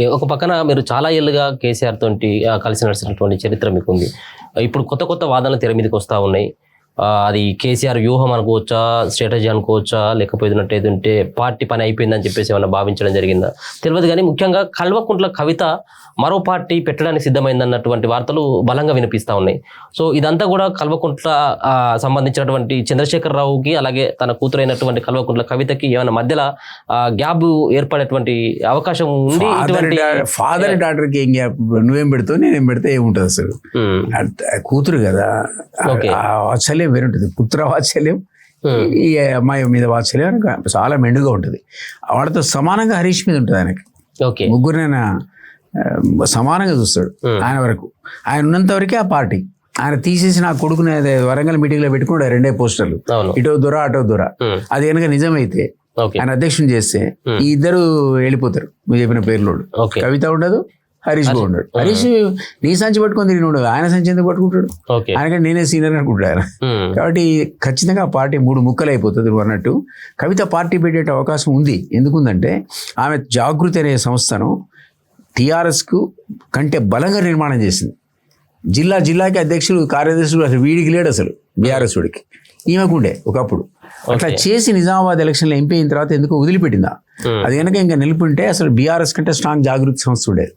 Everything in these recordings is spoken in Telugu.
ఒక పక్కన మీరు చాలా ఏళ్ళుగా కేసీఆర్ తోటి కలిసి నడిచినటువంటి చరిత్ర మీకుంది. ఇప్పుడు కొత్త కొత్త వాదనలు తెర మీదకి వస్తూ ఉన్నాయి. అది కేసీఆర్ వ్యూహం అనుకోవచ్చా, స్ట్రాటజీ అనుకోవచ్చా, లేకపోతే పార్టీ పని అయిపోయిందని చెప్పేసి ఏమన్నా భావించడం జరిగిందా తెలియదు. కానీ ముఖ్యంగా కల్వకుంట్ల కవిత మరో పార్టీ పెట్టడానికి సిద్ధమైందన్నటువంటి వార్తలు బలంగా వినిపిస్తూ ఉన్నాయి. సో ఇదంతా కూడా కల్వకుంట్ల సంబంధించినటువంటి చంద్రశేఖరరావుకి, అలాగే తన కూతురైనటువంటి కల్వకుంట్ల కవితకి ఏమైనా మధ్యలో గ్యాప్ ఏర్పడేటువంటి అవకాశం ఉంది. ఫాదర్ డాటర్కి ఏం గ్యాప్? నువ్వేం పెడతావు నేనేం పెడితే ఏముంటుంది అసలు? కూతురు కదా, వాత్సల్యం వేరుంటుంది. పుత్ర వాత్సల్యం, ఈ అమ్మాయి మీద వాత్సల్యం చాలా మెండుగా ఉంటుంది. వాడితో సమానంగా హరీష్ మీద ఉంటుంది ఆయనకి. ముగ్గురినైనా సమానంగా చూస్తాడు. ఆయన వరకు, ఆయన ఉన్నంత వరకే ఆ పార్టీ. ఆయన తీసేసి నా కొడుకుని వరంగల్ మీటింగ్ లో పెట్టుకుంటే 2 పోస్టర్లు, ఇటో దొర అటో దొర. అది కనుక నిజమైతే ఆయన అధ్యక్షుని చేస్తే ఈ ఇద్దరు వెళ్ళిపోతారు. మీరు చెప్పిన పేర్లోడు. కవిత ఉండదు, హరీష్ కూడా ఉండడు. హరీష్ నీ సంచి పట్టుకొని తిరిగి ఉండదు, ఆయన సంచి ఎందుకు పట్టుకుంటాడు? ఆయనకంటే నేనే సీనియర్ అనుకుంటాడు ఆయన. కాబట్టి ఖచ్చితంగా ఆ పార్టీ 3 ముక్కలు అయిపోతుంది. నువ్వు అన్నట్టు కవిత పార్టీ పెట్టే అవకాశం ఉంది. ఎందుకుందంటే ఆమె జాగృతి అనే సంస్థను టీఆర్ఎస్కు కంటే బలంగా నిర్మాణం చేసింది. జిల్లాకి అధ్యక్షులు, కార్యదర్శులు అసలు వీడికి లేడు, అసలు బీఆర్ఎస్ వాడికి. ఈమెకుండే ఒకప్పుడు. అట్లా చేసి నిజామాబాద్ ఎలక్షన్లో ఎంపీ అయిన తర్వాత ఎందుకు వదిలిపెట్టిందా? అది కనుక ఇంకా నిలిపింటే అసలు బీఆర్ఎస్ కంటే స్ట్రాంగ్ జాగృతి సంస్థ ఉండేది.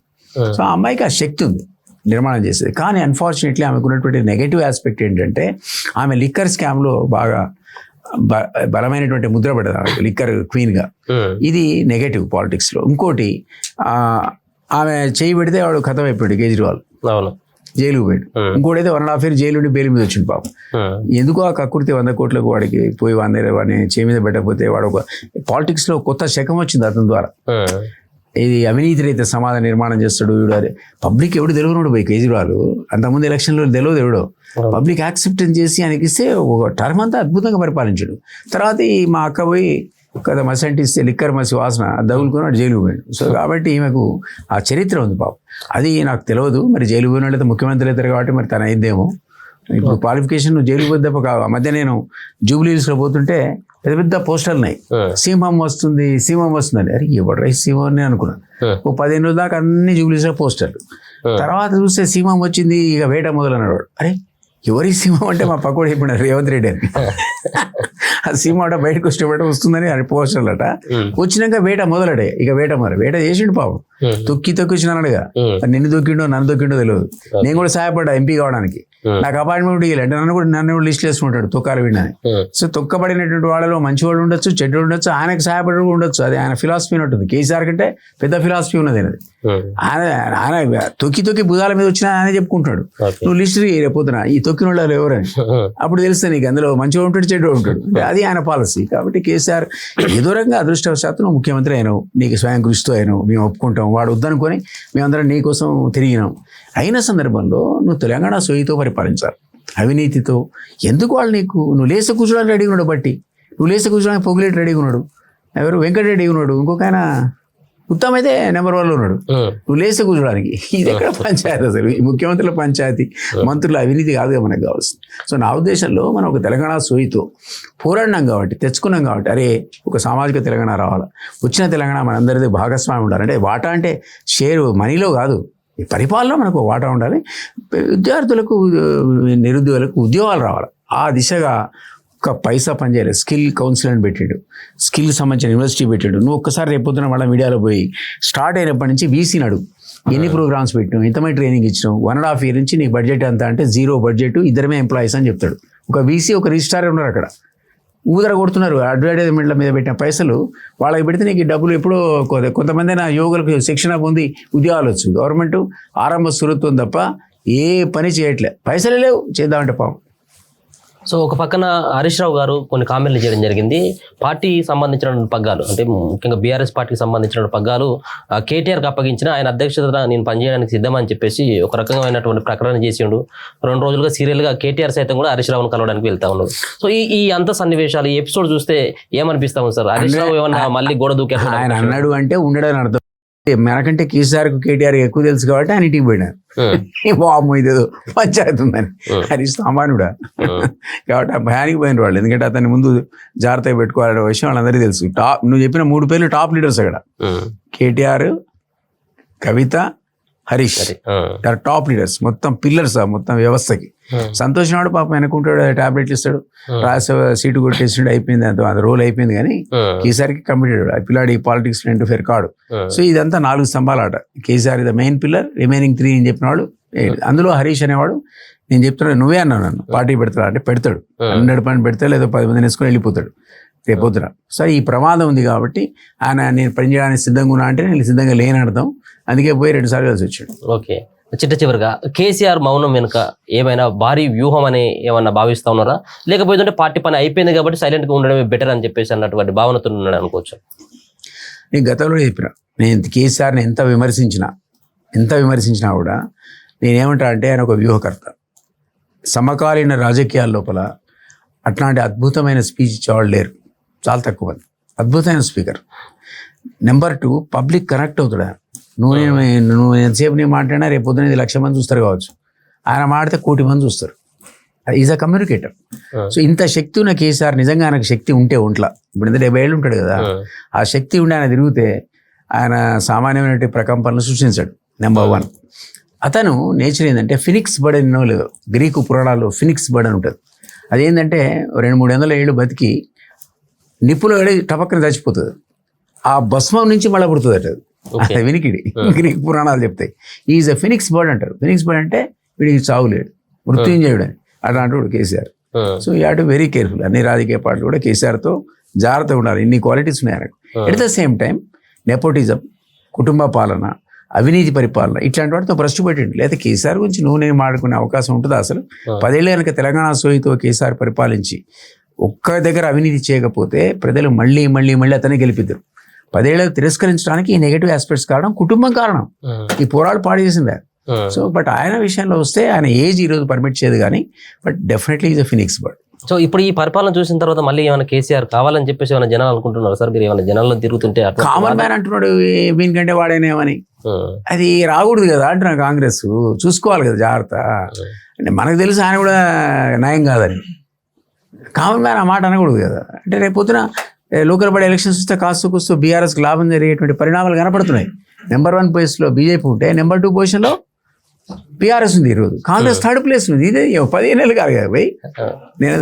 సో ఆ అమ్మాయికి ఆ శక్తి ఉంది నిర్మాణం చేసేది. కానీ అన్ఫార్చునేట్లీ ఆమెకు ఉన్నటువంటి నెగటివ్ ఆస్పెక్ట్ ఏంటంటే ఆమె లిక్కర్ స్కామ్లో బాగా బలమైనటువంటి ముద్ర పడ్డది, లిక్కర్ క్వీన్గా. ఇది నెగటివ్ పాలిటిక్స్లో. ఇంకోటి, ఆమె చేయి పెడితే వాడు ఖతం అయిపోయాడు కేజ్రీవాల్, జైలుకు పోయాడు. ఇంకోటైతే 1.5 years జైలు ఉండి బెయిల్ మీద వచ్చింది పాపం. ఎందుకు ఆ కక్కుర్తి 100 కోట్లకు వాడికి పోయి వాడిని చేయి మీద పెట్టకపోతే వాడు ఒక పాలిటిక్స్లో కొత్త శకం వచ్చింది అతని ద్వారా. ఇది అవినీతి రహిత సమాజ నిర్మాణం చేస్తాడు వీడు. పబ్లిక్ ఎవడు తెలియనుడు పోయి కేజ్రీవాల్ అంతకుముందు ఎలక్షన్లో తెలియదు ఎవడో. పబ్లిక్ యాక్సెప్టెన్స్ చేసి ఆయనకి ఇస్తే ఒక టర్మ్ అంతా అద్భుతంగా పరిపాలించాడు. తర్వాత ఈ మా అక్క పోయి కదా మసి అంటిస్తే లిక్కర్ మసి వాసన దగులుకుని జైలుకు పోయాడు. సో కాబట్టి ఈమెకు ఆ చరిత్ర ఉంది పాపం. అది నాకు తెలియదు. మరి జైలు పోయినట్లయితే ముఖ్యమంత్రి అవుతారు కాబట్టి మరి తన అయిద్దేమో. ఇప్పుడు క్వాలిఫికేషన్ జైలుకు పోతే తప్ప మధ్య నేను జూబ్లీ హిల్స్లో పోతుంటే పెద్ద పెద్ద పోస్టర్లు ఉన్నాయి, సింహం వస్తుంది అని. అరే ఎవడు రైస్ సింహం అని అనుకున్నాను. ఓ 15 రోజుల దాకా అన్ని జూబ్లీ హిల్స్లో పోస్టర్లు. తర్వాత చూస్తే సింహం వచ్చింది, ఇక వేట మొదలన్నాడు. అరే ఎవరి సింహం అంటే మా పక్కడు చెప్పినారు రేవంత్ రెడ్డి అని. ఆ సింహం అట బయటకు వచ్చేట వస్తుందని అది పోస్టర్లు అట. వచ్చినాక వేట మొదలడే. ఇక వేట చేసిండు పాపం. తొక్కి వచ్చినాడుగా. నిన్ను దొక్కిండో నన్ను దొక్కిండో తెలియదు. నేను కూడా సహాయపడ్డా ఎంపీ కావడానికి. నాకు అపాయింట్మెంట్ ఇవ్వలేదు. నన్ను కూడా లిస్ట్ వేసుకుంటాడు తొక్కాలి వినని. సో తొక్కబడినటువంటి వాళ్ళలో మంచి వాళ్ళు ఉండొచ్చు, చెడ్డోళ్ళు ఉండొచ్చు, ఆయనకు సహాయపడి ఉండొచ్చు. అది ఆయన ఫిలాసఫీ ఉంటుంది. కేసీఆర్ కంటే పెద్ద ఫిలాసఫీ ఉన్నది అది. ఆయన తొక్కి భుజాల మీద వచ్చినా ఆయన చెప్పుకుంటాడు. నువ్వు లిస్ట్ రేపోతున్నా ఈ తొక్కిన వాళ్ళు ఎవరని అప్పుడు తెలుస్తుంది నీకు. అందులో మంచిగా ఉంటాడు, చెడ్డో ఉంటాడు. అది ఆయన పాలసీ. కాబట్టి కేసీఆర్ ఏదో రకంగా అదృష్టవశాత్తు నువ్వు ముఖ్యమంత్రి అయినావు, నీకు స్వయం కృషితో అయినావు, మేము ఒప్పుకుంటాం. వాడు వద్దనుకొని మేమందరం నీ కోసం తిరిగినాం. అయిన సందర్భంలో నువ్వు తెలంగాణ సోయితో పరిపాలించాలి, అవినీతితో. ఎందుకు వాళ్ళు నువ్వు లేస కూర్చోడానికి రెడీగా ఉన్నాడు. బట్టి నువ్వు లేస కూర్చోడానికి పొగిలేటి రెడీగా ఉన్నాడు. ఎవరు వెంకటరెడ్డి ఉన్నాడు. ఇంకొక ఆయన ఉత్తమ్ అయితే నెంబర్ 1లో ఉన్నాడు. నువ్వు లేస కూర్చోడానికి. ఇది ఎక్కడ పంచాయతీ అసలు? ఈ ముఖ్యమంత్రుల పంచాయతీ, మంత్రుల అవినీతి కాదుగా మనకు కావాల్సింది. సో నా ఉద్దేశంలో మనం ఒక తెలంగాణ సోయితో పోరాడినాం కాబట్టి, తెచ్చుకున్నాం కాబట్టి, అరే ఒక సామాజిక తెలంగాణ రావాలి, వచ్చిన తెలంగాణ మనందరిది భాగస్వామి ఉండాలి. అంటే వాటా అంటే షేరు మనీలో కాదు, ఈ పరిపాలన మనకు వాటా ఉండాలి. విద్యార్థులకు, నిరుద్యోగులకు ఉద్యోగాలు రావాలి. ఆ దిశగా ఒక్క పైసా పనిచేయలేదు. స్కిల్ కౌన్సిల్ అని పెట్టాడు, స్కిల్ సంబంధించిన యూనివర్సిటీ పెట్టాడు. నువ్వు ఒక్కసారి రేపొద్దున వాళ్ళ మీడియాలో పోయి స్టార్ట్ అయినప్పటి నుంచి వీసీని అడుగు, ఎన్ని ప్రోగ్రామ్స్ పెట్టినావు, ఎంతమంది ట్రైనింగ్ ఇచ్చినావు, 1.5 years నుంచి నీకు బడ్జెట్ ఎంత అంటే 0 budget, 2 ఎంప్లాయీస్ అని చెప్తాడు. ఒక వీసీ, ఒక రిజిస్ట్రార్ ఉన్నారు అక్కడ. ఊదర కొడుతున్నారు. అడ్వర్టైజ్మెంట్ల మీద పెట్టిన పైసలు వాళ్ళకి పెడితే నీకు డబ్బులు ఎప్పుడో. కొంతమంది నా యువకులకు శిక్షణ పొంది ఉద్యోగాలు వచ్చు. గవర్నమెంట్ ఆరంభ సురుత్వం తప్ప ఏ పని చేయట్లే. పైసలే లేవు చేద్దామంటే పాపం. సో ఒక పక్కన హరీష్ రావు గారు కొన్ని కామెంట్లు చేయడం జరిగింది. పార్టీ సంబంధించిన పగ్గాలు, అంటే ముఖ్యంగా బీఆర్ఎస్ పార్టీకి సంబంధించిన పగ్గాలు కేటీఆర్కి అప్పగించిన, ఆయన అధ్యక్షత నేను పనిచేయడానికి సిద్ధమని చెప్పేసి ఒక రకమైనటువంటి ప్రకటన చేసిండు. 2 రోజులుగా సీరియల్గా కేటీఆర్ సైతం కూడా హరీష్ రావును కలవడానికి వెళ్తా ఉన్నాడు. సో ఈ అంత సన్నివేశాలు, ఈ ఎపిసోడ్ చూస్తే ఏమనిపిస్తాము సార్? హరీష్ రావు ఏమన్నా మళ్ళీ గోడ దూకే ఆయన అన్నాడు అంటే ఉండడని అర్థం. మనకంటే కేసీఆర్ ఎక్కువ తెలుసు కాబట్టి ఆయన ఇంటికి పోయినారు. బాబు ఇదేదో పంచాయతీ ఉందని. హరీష్ సామాన్యుడా కాబట్టి ఆ భయానికి పోయిన వాళ్ళు. ఎందుకంటే అతన్ని ముందు జాగ్రత్తగా పెట్టుకోవాలనే విషయం వాళ్ళందరికీ తెలుసు. నువ్వు చెప్పిన 3 పేర్లు టాప్ లీడర్స్ అక్కడ. కేటీఆర్, కవిత, హరీష్ టాప్ లీడర్స్, మొత్తం పిల్లర్స్ మొత్తం వ్యవస్థకి. సంతోష్ నాడు పాపం వెనకుంటాడు, టాబ్లెట్లు ఇస్తాడు, రాజ్యసభ సీటు కొట్టేసాడు, అయిపోయింది, అంత రోల్ అయిపోయింది. కానీ కేసీఆర్కి కమిటెడ్, ఆ పిల్లాడి పాలిటిక్స్ ఇంటర్ఫేర్ కాడు. సో ఇదంతా 4 స్తంభాల ఆట. KCR the main pillar, remaining 3 అని చెప్పినవాడు. అందులో హరీష్ అనేవాడు, నేను చెప్తున్నాడు నువ్వే అన్నావు నన్ను పార్టీ పెడతాడు అంటే పెడతాడు, 100% పెడతాడు, లేదా 10 మందిని వేసుకొని వెళ్ళిపోతాడు రేపొద్దున. సో ఈ ప్రమాదం ఉంది కాబట్టి ఆయన నేను పని చేయడానికి సిద్ధంగా ఉన్నా అంటే నేను సిద్ధంగా లేని అర్థం. అందుకే పోయి 2 సార్లు కలిసి వచ్చాడు. ఓకే, చివరిగా కేసీఆర్ మౌనం వెనుక ఏమైనా భారీ వ్యూహం అని ఏమన్నా భావిస్తా ఉన్నారా, లేకపోతే పార్టీ పని అయిపోయింది కాబట్టి సైలెంట్గా ఉండడమే బెటర్ అని చెప్పేసి అన్నటువంటి భావనతో ఉన్నాడు అనుకోవచ్చు? నేను గతంలో చెప్పిన, నేను కేసీఆర్ని ఎంత విమర్శించినా కూడా నేనేమంటా అంటే ఆయన ఒక వ్యూహకర్త. సమకాలీన రాజకీయాల లోపల అట్లాంటి అద్భుతమైన స్పీచ్ ఇచ్చేవాళ్ళు లేరు, చాలా తక్కువ మంది. అద్భుతమైన స్పీకర్. నెంబర్ 2, పబ్లిక్ కనెక్ట్ అవుతాడు. నువ్వు ఎంతసేపు నేను మాట్లాడినా రేపు పొద్దున 1,00,000 మంది చూస్తారు కావచ్చు, ఆయన మాడితే 1,000,000 మంది చూస్తారు. Is a communicator. సో ఇంత శక్తి ఉన్న కేసీఆర్, నిజంగా ఆయనకు శక్తి ఉంటే ఒంట్లో, ఇప్పుడు 70 ఏళ్ళు ఉంటాడు కదా, ఆ శక్తి ఉండి ఆయన తిరిగితే ఆయన సామాన్యమైన ప్రకంపనలు సృష్టించాడు. నెంబర్ 1. అతను నేచర్ ఏంటంటే ఫినిక్స్ బర్డ్ అని లేదు, గ్రీకు పురాణాల్లో ఫినిక్స్ బర్డ్ అని ఉంటుంది. అదేంటంటే 200-300 ఏళ్ళు బతికి నిప్పులో వేడి టపక్కన చచ్చిపోతుంది, ఆ భస్మం నుంచి మళ్ళీ పుడుతుంది అట. అది వినికిడి గ్రీక్ పురాణాలు చెప్తాయి. ఈజ్ అ ఫినిక్స్ బర్డ్ అంటారు. ఫినిక్స్ బర్డ్ అంటే వీడికి చావులేడు, మృత్యుంజయుడు అని అట్లాంటి KCR. So you have to very careful. అన్ని రాజకీయ పార్టీలు కూడా కేసీఆర్తో జాగ్రత్తగా ఉండాలి. ఇన్ని క్వాలిటీస్ ఉన్నాయి ఆయనకు. At the same time nepotism, కుటుంబ పాలన, అవినీతి పరిపాలన, ఇట్లాంటి వాటితో భ్రష్టు పెట్టండి. లేదా కేసీఆర్ గురించి నేను మాడుకునే అవకాశం ఉంటుందా అసలు? 10 ఏళ్ళ కనుక తెలంగాణ సోయితో కేసీఆర్ పరిపాలించి ఒక్క దగ్గర అవినీతి చేయకపోతే ప్రజలు మళ్ళీ అతనే గెలిపిద్దరు. 10 ఏళ్ళు తిరస్కరించడానికి ఈ నెగటివ్ ఆస్పెక్ట్స్ కారణం, కుటుంబం కారణం, ఈ పోరాడు పాడు చేసిందే. సో బట్ ఆయన విషయంలో వస్తే ఆయన ఏజ్ ఈరోజు పర్మిట్ చేయదు కానీ, but definitely is a Phoenix bird. So ఇప్పుడు ఈ పరిపాలన చూసిన తర్వాత మళ్ళీ ఏమైనా కేసీఆర్ కావాలని చెప్పేసి ఏమైనా జనాలు అనుకుంటున్నారు సార్? మీరు ఏమైనా జనాల్లో తిరుగుతుంటే కామన్ మ్యాన్ అంటున్నాడు వీనికంటే వాడేనేమని, అది రాకూడదు కదా అంటున్నా. కాంగ్రెస్ చూసుకోవాలి కదా జాగ్రత్త. అంటే మనకు తెలుసు ఆయన కూడా న్యాయం కాదని, కామన్ మ్యాన్ ఆ మాట అనకూడదు కదా. అంటే రేపు పొద్దున లోకల్ బాడీ ఎలక్షన్స్ వస్తే కాస్త కూస్తూ బీఆర్ఎస్కి లాభం జరిగేటువంటి పరిణామాలు కనపడుతున్నాయి. నెంబర్ 1 పొజిషన్లో బీజేపీ ఉంటే నెంబర్ 2 పొజిషన్లో బీఆర్ఎస్ ఉంది. ఈరోజు కాంగ్రెస్ 3rd ప్లేస్ ఉంది. ఇదే 15 ఏళ్ళు కాదు కదా పోయి నేను.